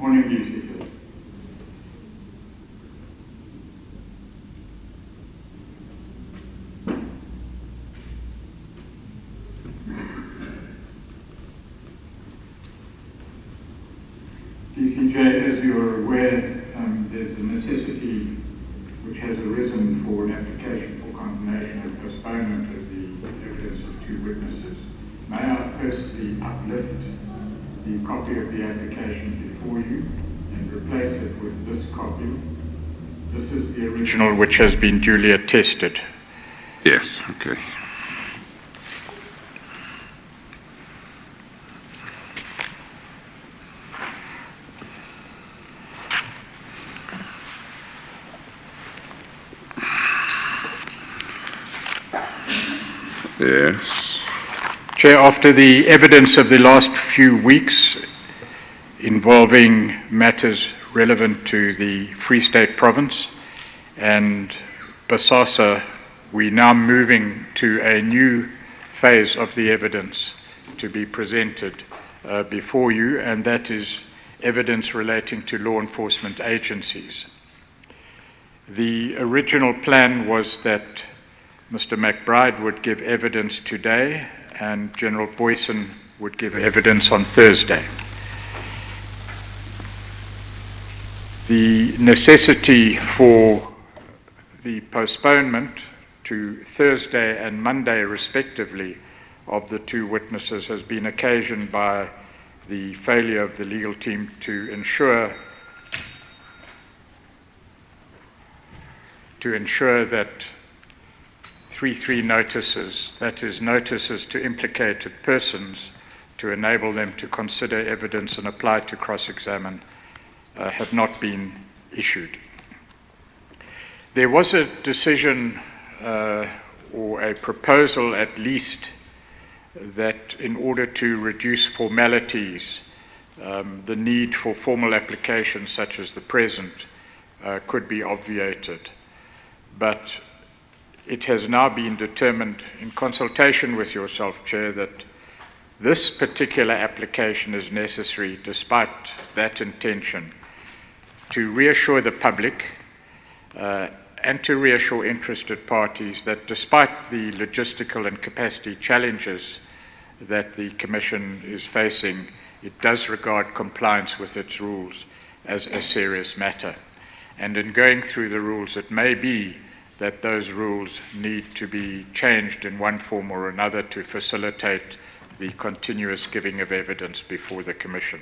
Morning, Lucy. DCJ, as you are aware, there's a necessity which has arisen for an application for confirmation and postponement of the evidence of two witnesses. May I firstly uplift the copy of the application before you and replace it with this copy. This is the original which has been duly attested. Yes, okay. Yes. Chair, after the evidence of the last few weeks involving matters relevant to the Free State Province and Bosasa, we're now moving to a new phase of the evidence to be presented before you, and that is evidence relating to law enforcement agencies. The original plan was that Mr. McBride would give evidence today and General Boyson would give evidence on Thursday. The necessity for the postponement to Thursday and Monday respectively of the two witnesses has been occasioned by the failure of the legal team to ensure that 3.3 notices, that is, notices to implicated persons to enable them to consider evidence and apply to cross-examine, have not been issued. There was a decision or a proposal at least that in order to reduce formalities, the need for formal applications such as the present could be obviated. But it has now been determined in consultation with yourself, Chair, that this particular application is necessary despite that intention to reassure the public and to reassure interested parties that despite the logistical and capacity challenges that the Commission is facing, it does regard compliance with its rules as a serious matter. And in going through the rules, it may be that those rules need to be changed in one form or another to facilitate the continuous giving of evidence before the Commission.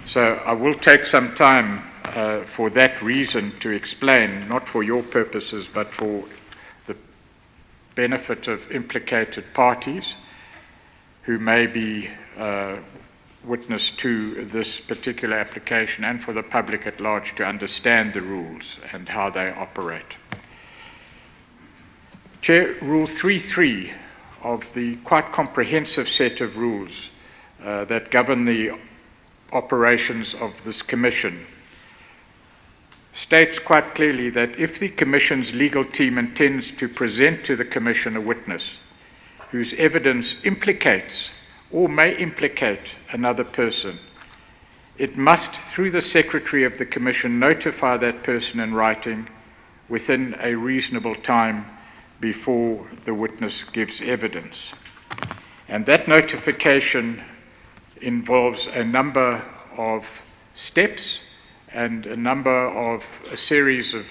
So I will take some time for that reason to explain, not for your purposes, but for the benefit of implicated parties who may be witness to this particular application and for the public at large to understand the rules and how they operate. Chair, Rule 3.3 of the quite comprehensive set of rules that govern the operations of this Commission states quite clearly that if the Commission's legal team intends to present to the Commission a witness whose evidence implicates or may implicate another person, it must, through the Secretary of the Commission, notify that person in writing within a reasonable time before the witness gives evidence. And that notification involves a number of steps and a series of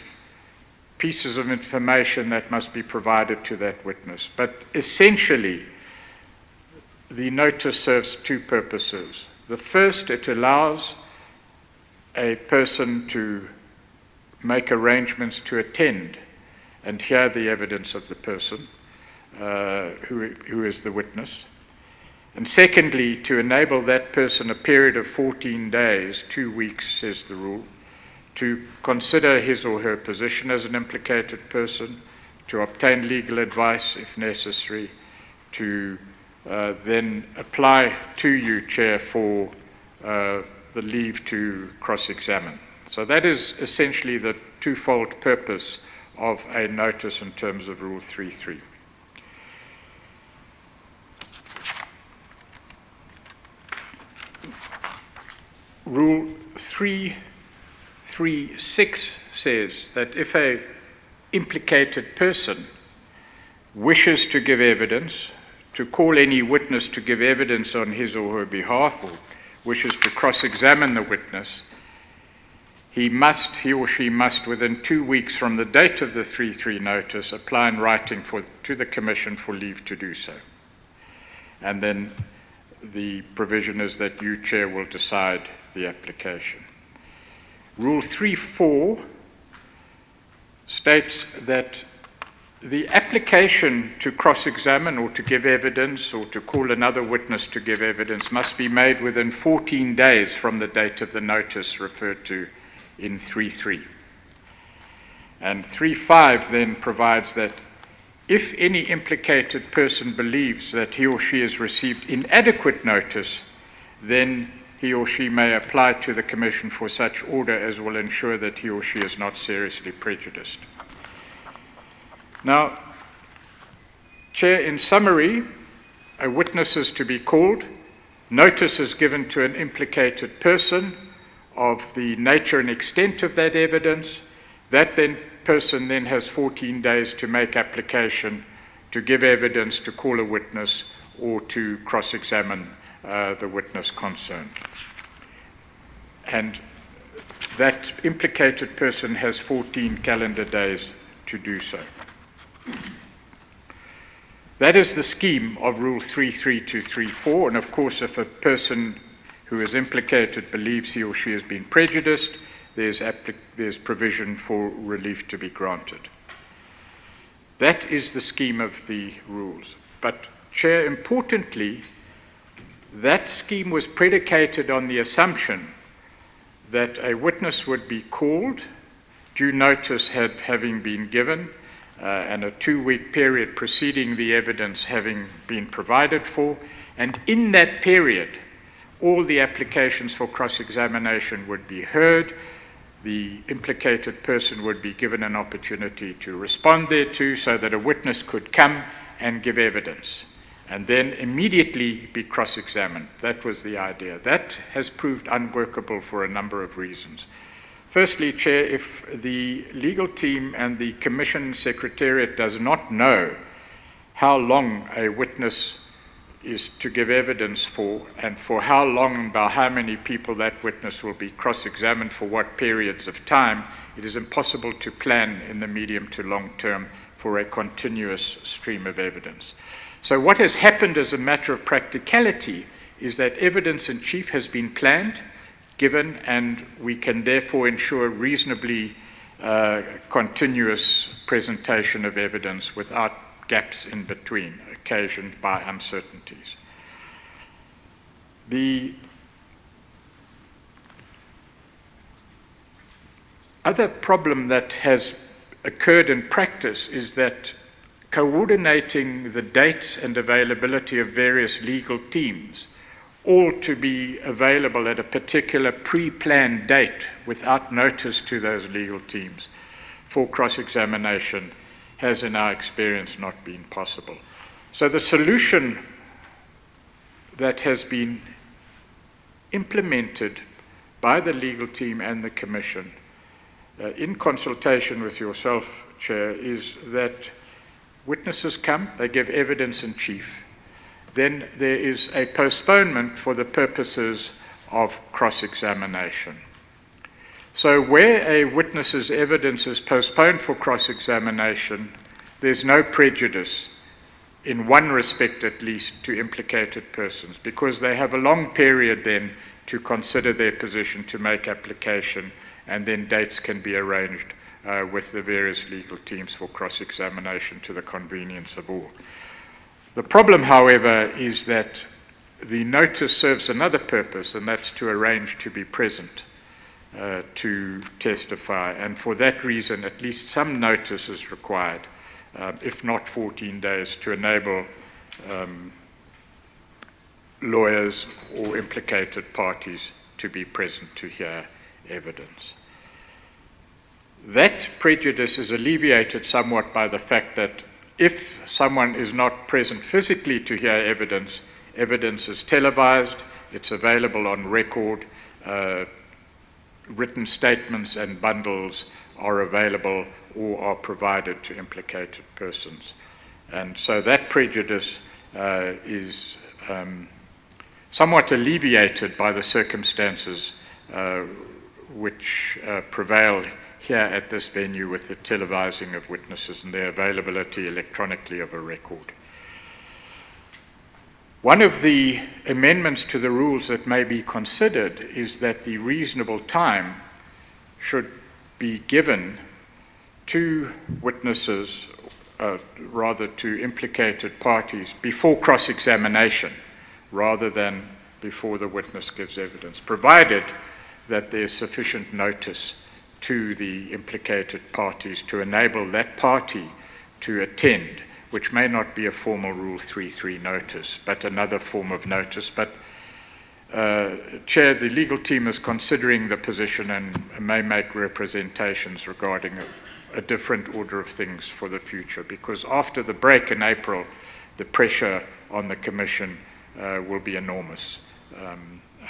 pieces of information that must be provided to that witness. But essentially, the notice serves two purposes. The first, it allows a person to make arrangements to attend and hear the evidence of the person who is the witness. And secondly, to enable that person a period of 14 days, 2 weeks says the rule, to consider his or her position as an implicated person, to obtain legal advice if necessary, to then apply to you, Chair, for the leave to cross-examine. So that is essentially the twofold purpose of a notice in terms of Rule 3.3. Rule 336 says that if a implicated person wishes to give evidence, to call any witness to give evidence on his or her behalf, or wishes to cross-examine the witness, he or she must, within 2 weeks from the date of the 3-3 notice, apply in writing to the Commission for leave to do so. And then the provision is that you, Chair, will decide the application. Rule 3.4 states that the application to cross-examine or to give evidence or to call another witness to give evidence must be made within 14 days from the date of the notice referred to in 3.3. And 3.5 then provides that if any implicated person believes that he or she has received inadequate notice, then he or she may apply to the Commission for such order as will ensure that he or she is not seriously prejudiced. Now, Chair, in summary, a witness is to be called, notice is given to an implicated person of the nature and extent of that evidence. That person then has 14 days to make application, to give evidence, to call a witness, or to cross-examine the witness concerned. And that implicated person has 14 calendar days to do so. That is the scheme of Rule 3.3 to 3.4, and of course if a person who is implicated believes he or she has been prejudiced, there's provision for relief to be granted. That is the scheme of the rules. But, Chair, importantly, that scheme was predicated on the assumption that a witness would be called, due notice having been given, and a 2-week period preceding the evidence having been provided for, and in that period, all the applications for cross-examination would be heard, the implicated person would be given an opportunity to respond thereto so that a witness could come and give evidence, and then immediately be cross-examined. That was the idea. That has proved unworkable for a number of reasons. Firstly, Chair, if the legal team and the Commission Secretariat does not know how long a witness is to give evidence for, and for how long and by how many people that witness will be cross-examined for what periods of time, it is impossible to plan in the medium to long term for a continuous stream of evidence. So what has happened as a matter of practicality is that evidence in chief has been planned, given, and we can therefore ensure reasonably continuous presentation of evidence without gaps in between occasioned by uncertainties. The other problem that has occurred in practice is that coordinating the dates and availability of various legal teams, all to be available at a particular pre-planned date without notice to those legal teams for cross-examination, has in our experience not been possible. So the solution that has been implemented by the legal team and the Commission in consultation with yourself, Chair, is that witnesses come, they give evidence in chief, then there is a postponement for the purposes of cross-examination. So where a witness's evidence is postponed for cross-examination, there's no prejudice, in one respect at least, to implicated persons, because they have a long period then to consider their position, to make application, and then dates can be arranged with the various legal teams for cross-examination to the convenience of all. The problem, however, is that the notice serves another purpose, and that's to arrange to be present to testify. And for that reason, at least some notice is required, if not 14 days, to enable lawyers or implicated parties to be present to hear evidence. That prejudice is alleviated somewhat by the fact that if someone is not present physically to hear evidence, evidence is televised, it's available on record, written statements and bundles are available or are provided to implicated persons. And so that prejudice is somewhat alleviated by the circumstances which prevail here at this venue with the televising of witnesses and the availability electronically of a record. One of the amendments to the rules that may be considered is that the reasonable time should be given to witnesses, rather to implicated parties, before cross-examination, rather than before the witness gives evidence, provided that there's sufficient notice to the implicated parties to enable that party to attend, which may not be a formal Rule 3.3 notice, but another form of notice. But, Chair, the legal team is considering the position and may make representations regarding a different order of things for the future, because after the break in April, the pressure on the Commission will be enormous,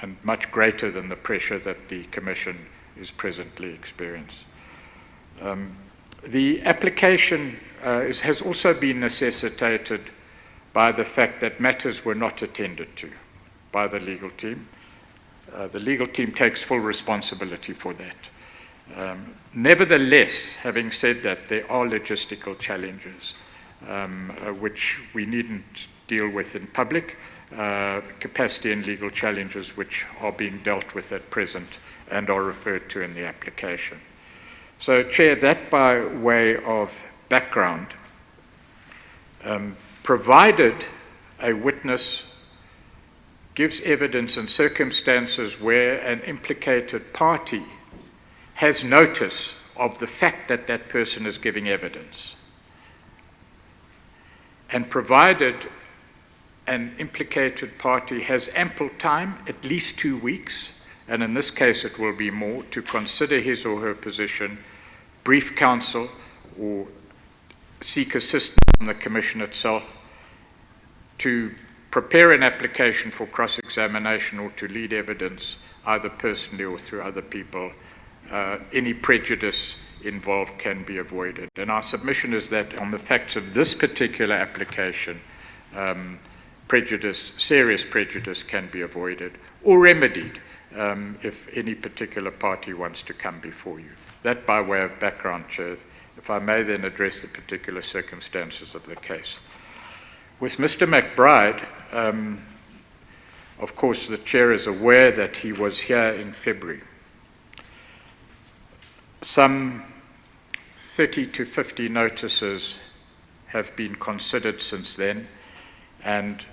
and much greater than the pressure that the Commission is presently experiencing. The application has also been necessitated by the fact that matters were not attended to by the legal team. The legal team takes full responsibility for that. Nevertheless, having said that, there are logistical challenges which we needn't deal with in public, capacity and legal challenges which are being dealt with at present and are referred to in the application. So, Chair, that by way of background, provided a witness gives evidence in circumstances where an implicated party has notice of the fact that that person is giving evidence, and provided an implicated party has ample time, at least 2 weeks, and in this case it will be more, to consider his or her position, brief counsel, or seek assistance from the Commission itself, to prepare an application for cross-examination or to lead evidence, either personally or through other people, any prejudice involved can be avoided. And our submission is that on the facts of this particular application, serious prejudice can be avoided or remedied if any particular party wants to come before you. That by way of background, Chair. If I may then address the particular circumstances of the case. With Mr. McBride, of course, the Chair is aware that he was here in February. Some 30 to 50 notices have been considered since then, and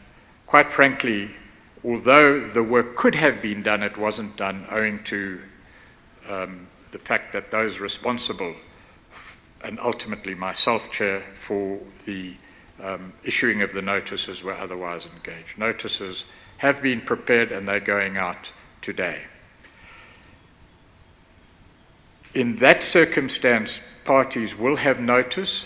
quite frankly, although the work could have been done, it wasn't done owing to the fact that those responsible, and ultimately myself, Chair, for the issuing of the notices were otherwise engaged. Notices have been prepared and they're going out today. In that circumstance, parties will have notice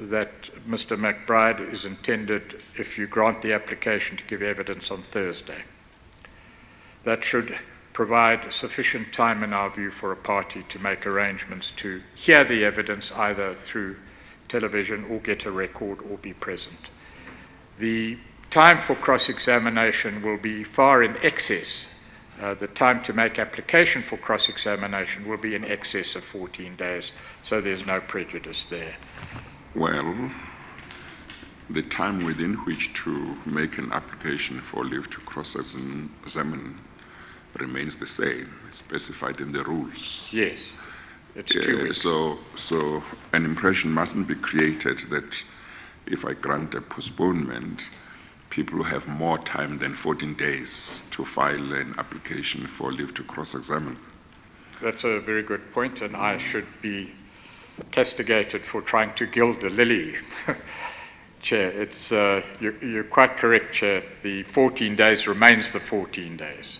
that Mr. McBride is intended, if you grant the application, to give evidence on Thursday. That should provide sufficient time, in our view, for a party to make arrangements to hear the evidence either through television or get a record or be present. The time for cross-examination will be far in excess. The time to make application for cross-examination will be in excess of 14 days, so there's no prejudice there. Well, the time within which to make an application for leave to cross-examine remains the same, specified in the rules. Yes, it's 2 weeks. So an impression mustn't be created that if I grant a postponement, people have more time than 14 days to file an application for leave to cross-examine. That's a very good point, and I should be castigated for trying to gild the lily. Chair, it's, you're quite correct, Chair. The 14 days remains the 14 days.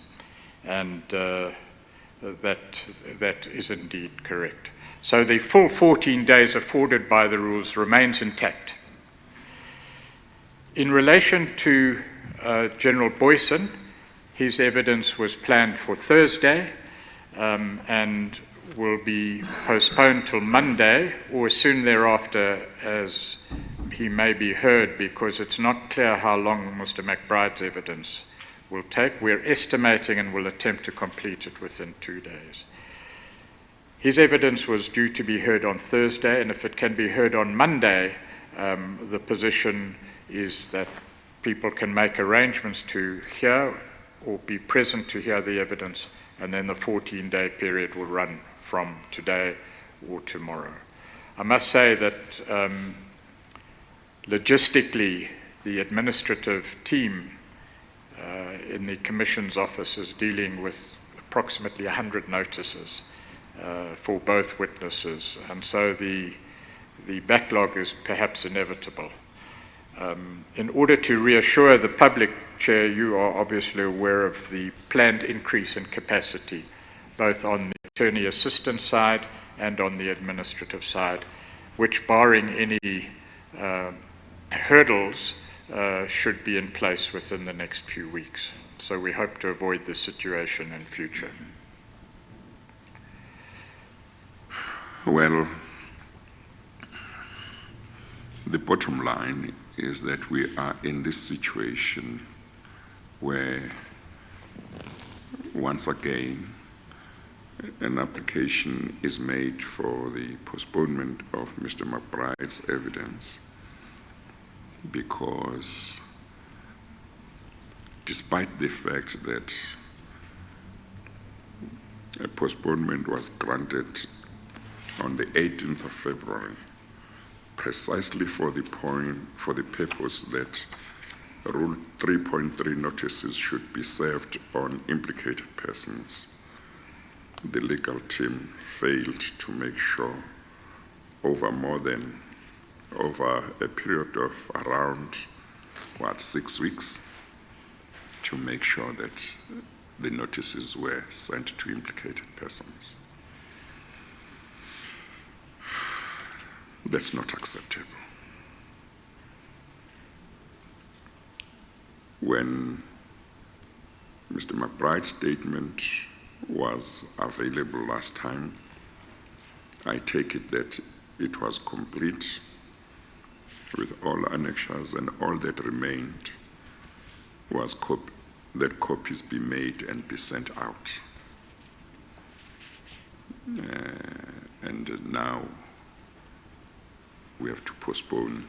And that is indeed correct. So the full 14 days afforded by the rules remains intact. In relation to General Boyson, His evidence was planned for Thursday and will be postponed till Monday or soon thereafter, as he may be heard, because it's not clear how long Mr. McBride's evidence will take. We're estimating and will attempt to complete it within 2 days. His evidence was due to be heard on Thursday, and if it can be heard on Monday, the position is that people can make arrangements to hear or be present to hear the evidence, and then the 14-day period will run from today or tomorrow. I must say that logistically, the administrative team in the Commission's office is dealing with approximately 100 notices for both witnesses, and so the backlog is perhaps inevitable. In order to reassure the public, Chair, you are obviously aware of the planned increase in capacity, both on the attorney assistant side and on the administrative side, which, barring any hurdles, should be in place within the next few weeks. So we hope to avoid this situation in future. Well, the bottom line is that we are in this situation where, once again, an application is made for the postponement of Mr. McBride's evidence because, despite the fact that a postponement was granted on the 18th of February, precisely for the purpose that Rule 3.3 notices should be served on implicated persons, the legal team failed to make sure over a period of around, 6 weeks, to make sure that the notices were sent to implicated persons. That's not acceptable. When Mr. McBride's statement was available last time, I take it that it was complete with all annexures, and all that remained was that copies be made and be sent out. And now we have to postpone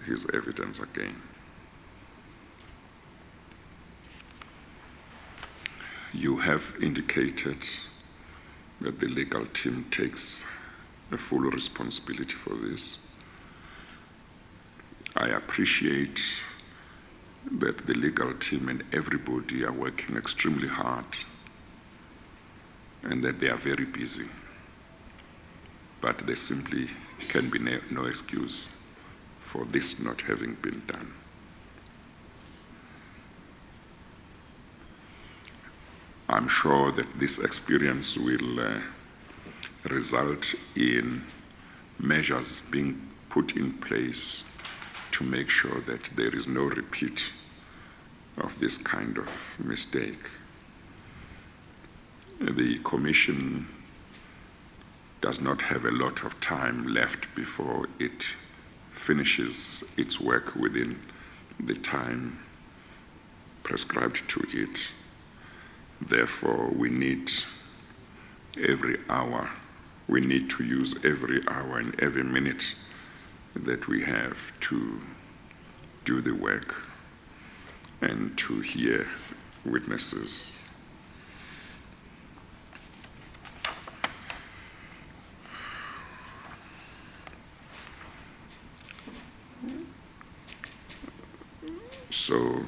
his evidence again. You have indicated that the legal team takes a full responsibility for this. I appreciate that the legal team and everybody are working extremely hard and that they are very busy. But there simply can be no excuse for this not having been done. I'm sure that this experience will result in measures being put in place to make sure that there is no repeat of this kind of mistake. The Commission does not have a lot of time left before it finishes its work within the time prescribed to it. Therefore, we need every hour. We need to use every hour and every minute that we have to do the work and to hear witnesses. So,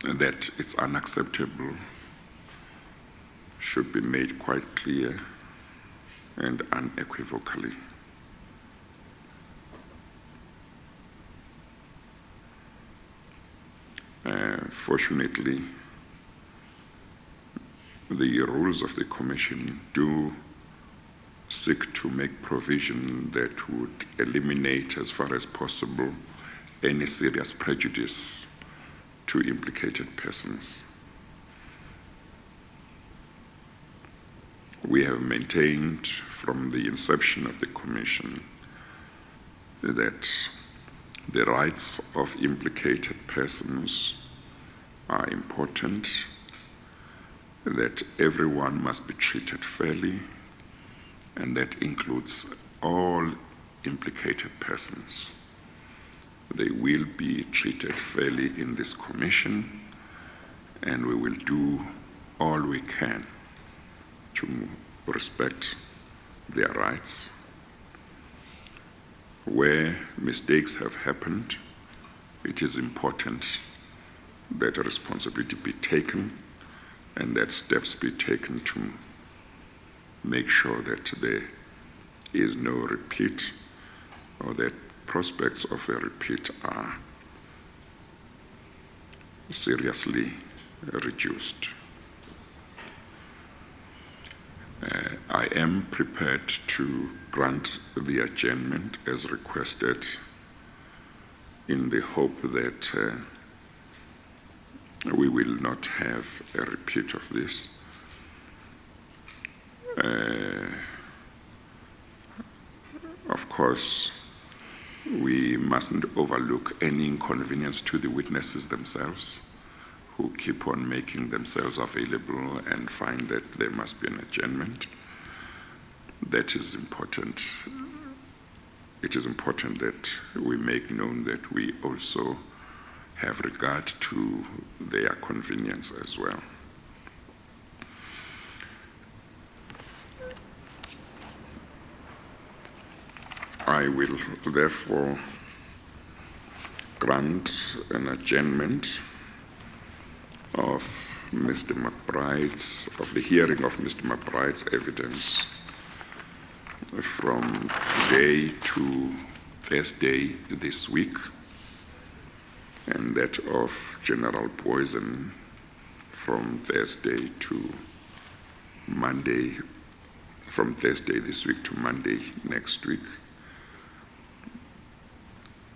that it's unacceptable should be made quite clear and unequivocally. Fortunately, the rules of the Commission do seek to make provision that would eliminate, as far as possible, any serious prejudice to implicated persons. We have maintained from the inception of the Commission that the rights of implicated persons are important, that everyone must be treated fairly, and that includes all implicated persons. They will be treated fairly in this Commission, and we will do all we can to respect their rights. Where mistakes have happened, it is important that a responsibility be taken and that steps be taken to make sure that there is no repeat, or that prospects of a repeat are seriously reduced. I am prepared to grant the adjournment as requested, in the hope that we will not have a repeat of this. Of course, we mustn't overlook any inconvenience to the witnesses themselves, who keep on making themselves available and find that there must be an adjournment. That is important. It is important that we make known that we also have regard to their convenience as well. I will therefore grant an adjournment of Mr. McBride's, of the hearing of Mr. McBride's evidence from today to Thursday this week, and that of General Poison from Thursday to Monday, from Thursday this week to Monday next week.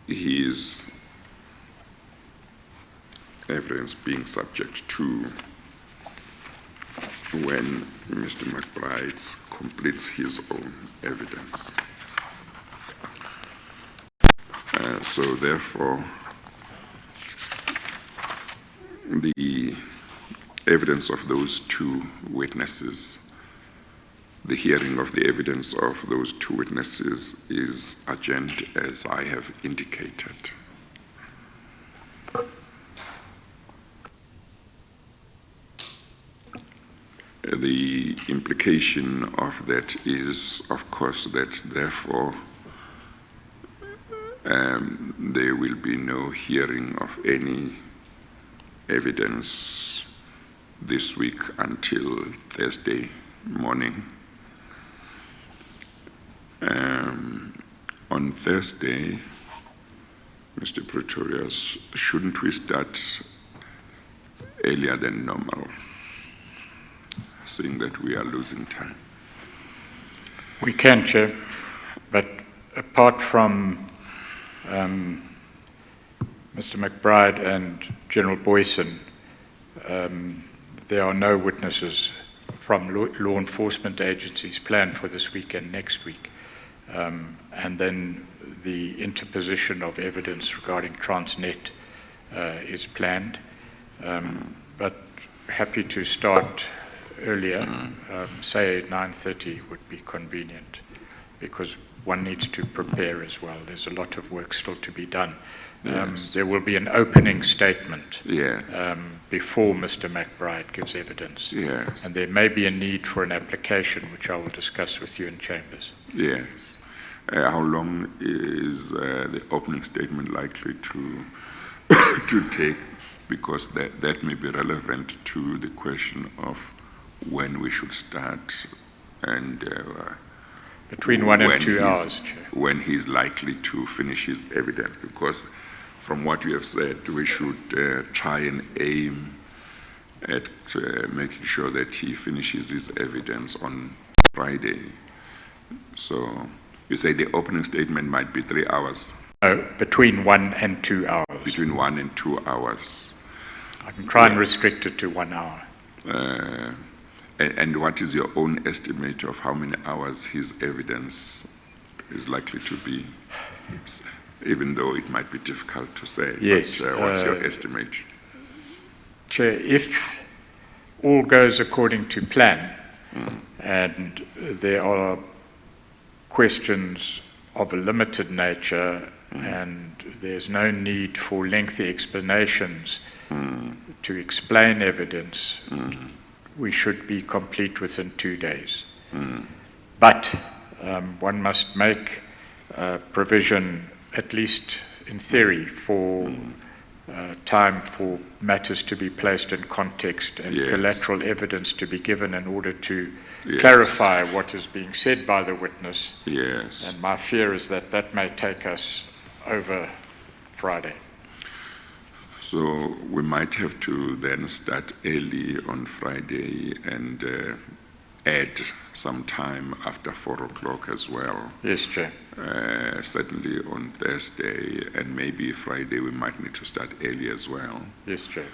His evidence being subject to when Mr. McBride completes his own evidence. So therefore, the evidence of those two witnesses, the hearing of the evidence of those two witnesses is adjourned as I have indicated. The implication of that is, of course, that therefore there will be no hearing of any evidence this week until Thursday morning. On Thursday, Mr. Pretorius, shouldn't we start earlier than normal, seeing that we are losing time? We can, Chair, but apart from Mr. McBride and General Boyson, there are no witnesses from law enforcement agencies planned for this week and next week. And then the interposition of evidence regarding Transnet is planned. But happy to start earlier, say 9:30 would be convenient, because one needs to prepare as well. There's a lot of work still to be done. Yes. There will be an opening statement Yes. Before Mr. McBride gives evidence. Yes. And there may be a need for an application, which I will discuss with you in chambers. Yes. How long is the opening statement likely to to take? Because that may be relevant to the question of when we should start and Between 1 and 2 hours, Chair. when he's likely to finish his evidence. Because from what you have said, we should try and aim at making sure that he finishes his evidence on Friday. So you say the opening statement might be 3 hours, No, between 1 and 2 hours. between 1 and 2 hours. I can try and restrict it to 1 hour. And what is your own estimate of how many hours his evidence is likely to be, even though it might be difficult to say? Yes, But, what's your estimate? Chair, if all goes according to plan, and there are questions of a limited nature, and there's no need for lengthy explanations to explain evidence, we should be complete within 2 days. But one must make provision, at least in theory, for time for matters to be placed in context and Yes. collateral evidence to be given in order to Yes. clarify what is being said by the witness. Yes. And my fear is that that may take us over Friday. So we might have to then start early on Friday and add some time after 4 o'clock as well. Yes, Chair. Certainly on Thursday, and maybe Friday we might need to start early as well. Yes, Chair.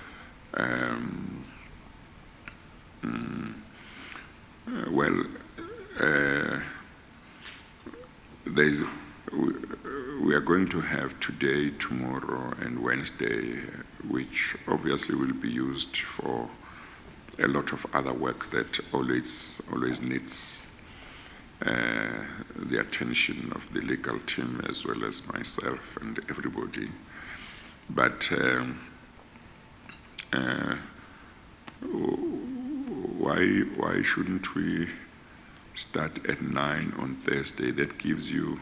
We are going to have today, tomorrow, and Wednesday, which obviously will be used for a lot of other work that always needs the attention of the legal team as well as myself and everybody. But why shouldn't we start at 9 on Thursday? That gives you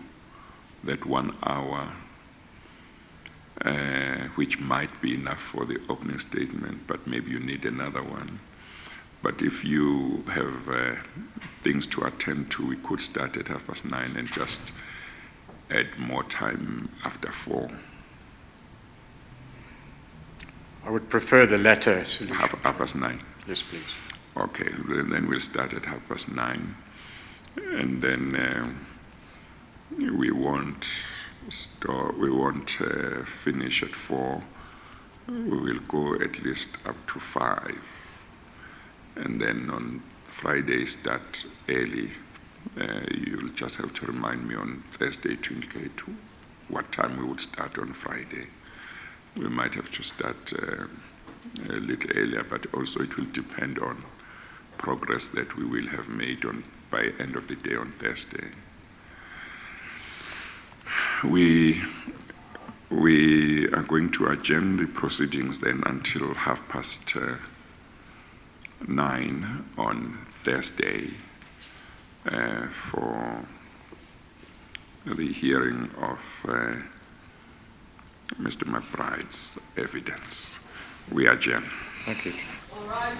that 1 hour, which might be enough for the opening statement, but maybe you need another one. But if you have things to attend to, we could start at 9:30 and just add more time after 4. I would prefer the latter solution. 9:30. Yes, please. Okay, then we'll start at 9:30, and then we won't finish at 4. We will go at least up to 5, and then on Friday start early. You'll just have to remind me on Thursday to indicate what time we would start on Friday. We might have to start a little earlier, but also it will depend on progress that we will have made by end of the day on Thursday. We are going to adjourn the proceedings then until 9:30 on Thursday for the hearing of Mr. McBride's evidence. We adjourn. Thank you. All right.